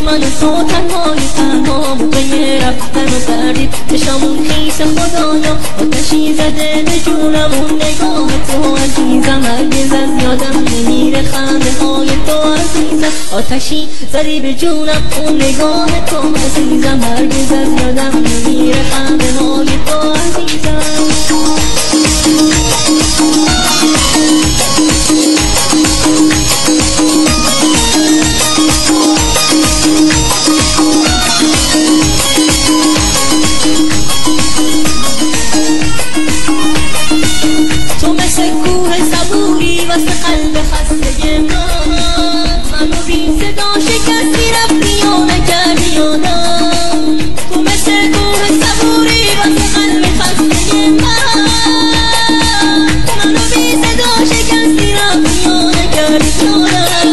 من تو تنها موقع رفتن و تردید چشامون خیس خدایا آتشی زده به جونمون نگاه تو عزیزم هرگز از یادم نمیره خنده های تو عزیزم آتشی زدی به جونم اون نگاه تو عزیزم هرگز از یادم نمیره خنده های تو عزیزم تو مثل کوه صبوری واسه قلب خسته منو بی صدا شکستی رفتی و نکردی یادم تو مثل کوه صبوری واسه قلب خسته منو بی صدا شکستی رفتی و نکردی یادم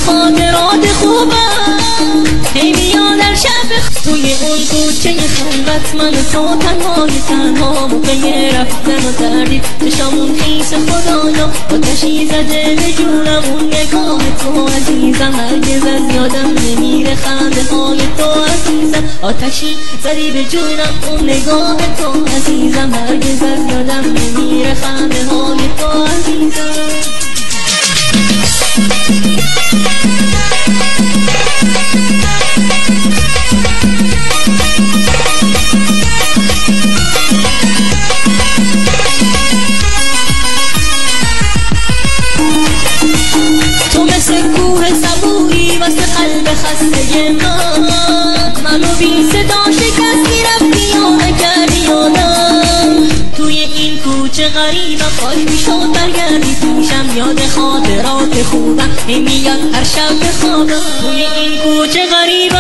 خاطرات خوبم هی میاد در شب توی اون کوچه خلوت من و تو تنها موقع رفتن و تردید چشامون خیس خدایا آتشی زده به جونم اون نگاه تو عزیزم هرگز از یادم نمیره خنده های تو عزیزم آتشی زدی به جونم اون نگاه تو عزیزم هرگز از یادم نمیره خنده های تو عزیزم تو مثل کوه صبوری واسه قلب خسته منو بی صدا شکستی رفتی و نکردی یادم توی این کوچه غریبم کاش میشد برگردی پیشم یاد خاطرات خوبم میاد هر شب به خوابم توی این کوچه غریبم